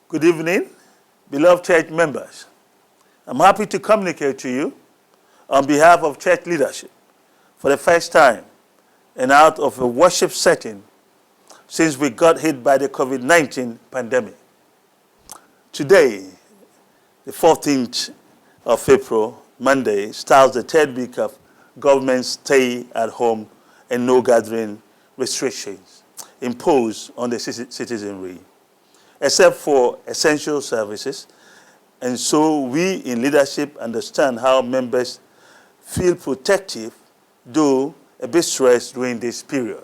Good evening, beloved church members. I'm happy to communicate to you on behalf of church leadership for the first time and out of a worship setting since we got hit by the COVID-19 pandemic. Today, the 14th of April, Monday, starts the third week of government stay at home and no gathering restrictions imposed on the citizenry, except for essential services. And so we in leadership understand how members feel protective, though a bit stressed during this period.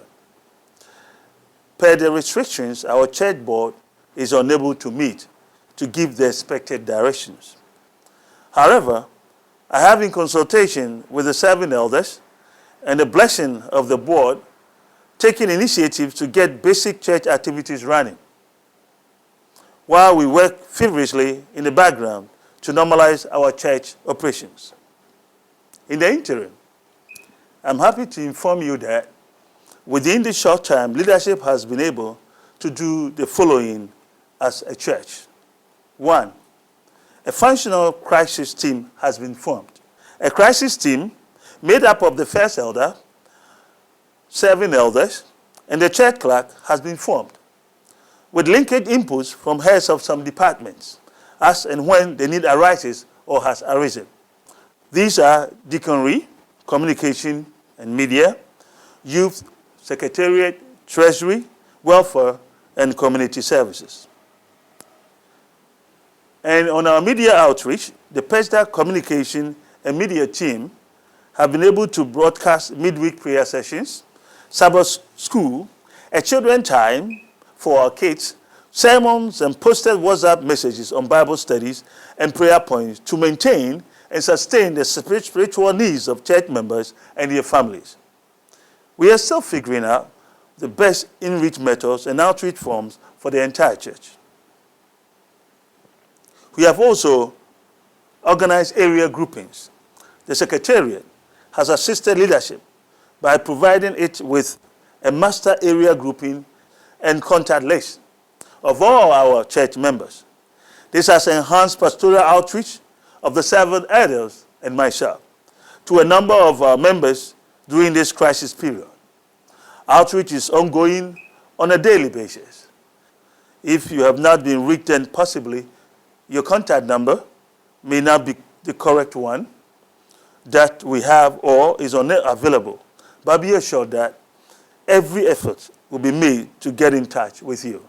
Per the restrictions, our church board is unable to meet to give the expected directions. However, I have in consultation with the serving elders and the blessing of the board taken initiatives to get basic church activities running, while we work feverishly in the background to normalize our church operations. In the interim, I'm happy to inform you that within this short time, leadership has been able to do the following as a church. 1, a functional crisis team has been formed. A crisis team made up of the first elder, serving elders, and the church clerk has been formed, with linkage inputs from heads of some departments, as and when the need arises or has arisen. These are deaconry, communication and media, youth, secretariat, treasury, welfare, and community services. And on our media outreach, the PESDAC communication and media team have been able to broadcast midweek prayer sessions, Sabbath school, a children time for our kids, sermons and posted WhatsApp messages on Bible studies and prayer points to maintain and sustain the spiritual needs of church members and their families. We are still figuring out the best in-reach methods and outreach forms for the entire church. We have also organized area groupings. The Secretariat has assisted leadership by providing it with a master area grouping and contact list of all our church members. This has enhanced pastoral outreach of the servant elders and myself to a number of our members during this crisis period. Outreach is ongoing on a daily basis. If you have not been reached, then possibly your contact number may not be the correct one that we have or is unavailable. But be assured that every effort will be made to get in touch with you.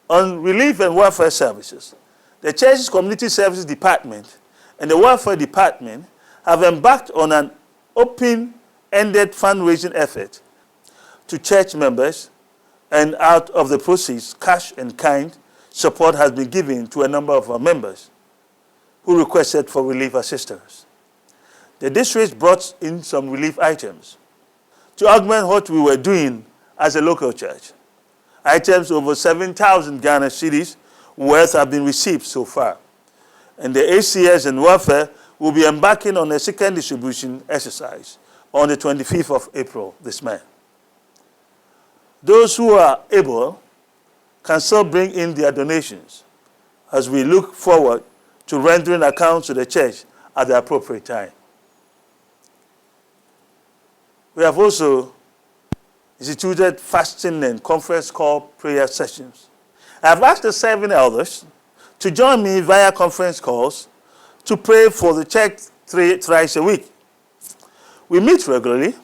On relief and welfare services, the church's community services department and the welfare department have embarked on an open-ended fundraising effort to church members, and out of the proceeds, cash and kind support has been given to a number of our members who requested for relief assistance. The district brought in some relief items to augment what we were doing as a local church. Items over 7,000 Ghana cedis worth have been received so far. And the ACS and welfare will be embarking on a second distribution exercise on the 25th of April this month. Those who are able can still bring in their donations as we look forward to rendering accounts to the church at the appropriate time. We have also instituted fasting and conference call prayer sessions. I have asked the serving elders to join me via conference calls to pray for the church thrice a week. We meet regularly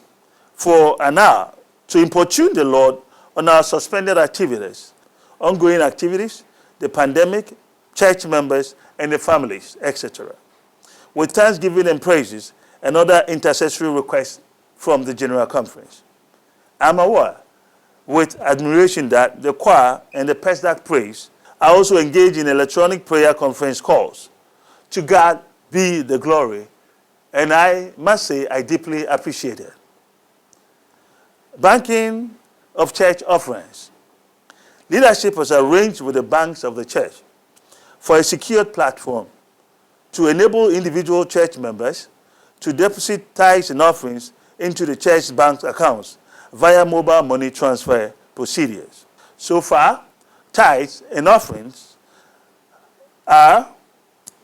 for an hour to importune the Lord on our suspended activities, ongoing activities, the pandemic, church members, and the families, etc., with thanksgiving and praises and other intercessory requests from the General Conference. I'm aware with admiration that the choir and the PESDAC praise are also engaged in electronic prayer conference calls. To God be the glory, and I must say I deeply appreciate it. Banking of church offerings. Leadership has arranged with the banks of the church for a secured platform to enable individual church members to deposit tithes and offerings into the church bank accounts via mobile money transfer procedures. So far, tithes and offerings are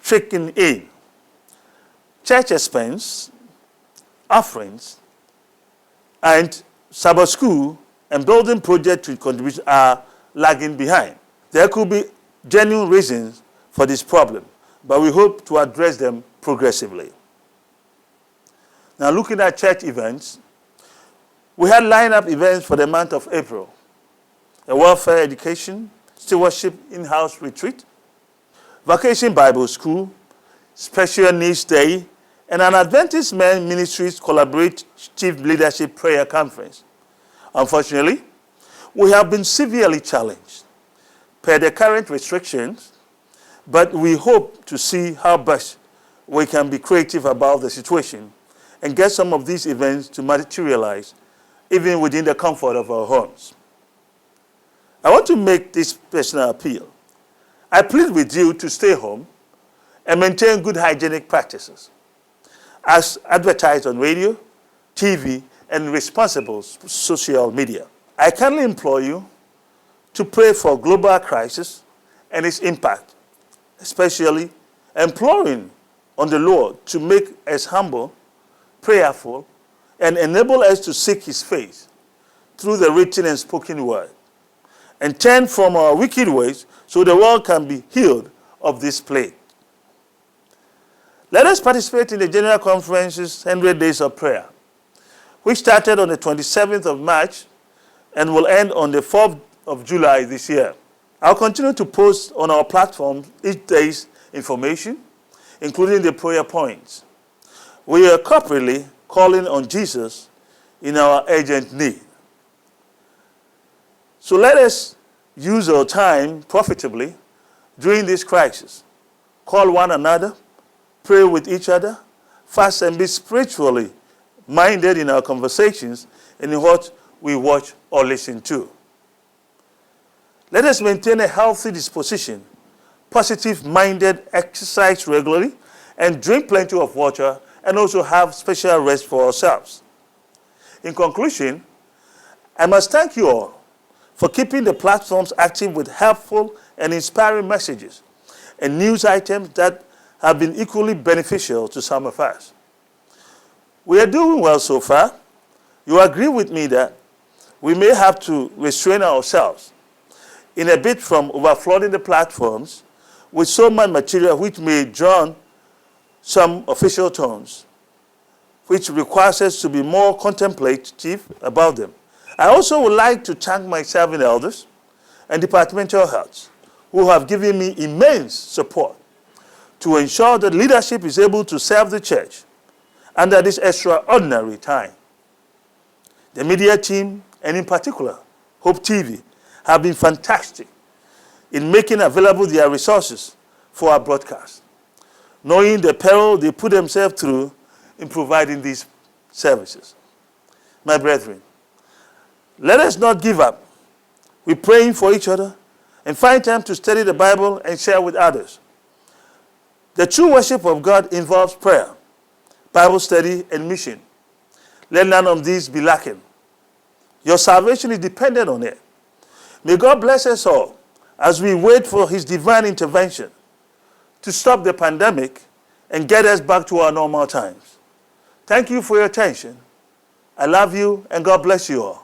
trickling in. Church expense, offerings, and Sabbath school and building project to contribute are lagging behind. There could be genuine reasons for this problem, but we hope to address them progressively. Now, looking at church events, we had lineup events for the month of April: a welfare education, stewardship in-house retreat, vacation Bible school, special needs day, and an Adventist Men Ministries collaborative leadership prayer conference. Unfortunately, we have been severely challenged per the current restrictions, but we hope to see how best we can be creative about the situation and get some of these events to materialize even within the comfort of our homes. I want to make this personal appeal. I plead with you to stay home and maintain good hygienic practices as advertised on radio, TV, and responsible social media. I kindly implore you to pray for global crisis and its impact, especially imploring on the Lord to make us humble, prayerful, and enable us to seek His face through the written and spoken word, and turn from our wicked ways so the world can be healed of this plague. Let us participate in the General Conference's 100 Days of Prayer, which started on the 27th of March and will end on the 4th of July this year. I'll continue to post on our platform each day's information, including the prayer points. We are corporately calling on Jesus in our urgent need. So let us use our time profitably during this crisis. Call one another, pray with each other, fast, and be spiritually minded in our conversations and in what we watch or listen to. Let us maintain a healthy disposition, positive-minded, exercise regularly, and drink plenty of water, and also have special rest for ourselves. In conclusion, I must thank you all for keeping the platforms active with helpful and inspiring messages and news items that have been equally beneficial to some of us. We are doing well so far. You agree with me that we may have to restrain ourselves in a bit from overflooding the platforms with so much material which may drown some official tones, which requires us to be more contemplative about them. I also would like to thank my serving elders and departmental heads who have given me immense support to ensure that leadership is able to serve the church under this extraordinary time. The media team, and in particular, Hope TV, have been fantastic in making available their resources for our broadcast, knowing the peril they put themselves through in providing these services. My brethren, let us not give up. We're praying for each other and find time to study the Bible and share with others. The true worship of God involves prayer, Bible study, and mission. Let none of these be lacking. Your salvation is dependent on it. May God bless us all as we wait for His divine intervention to stop the pandemic and get us back to our normal times. Thank you for your attention. I love you, and God bless you all.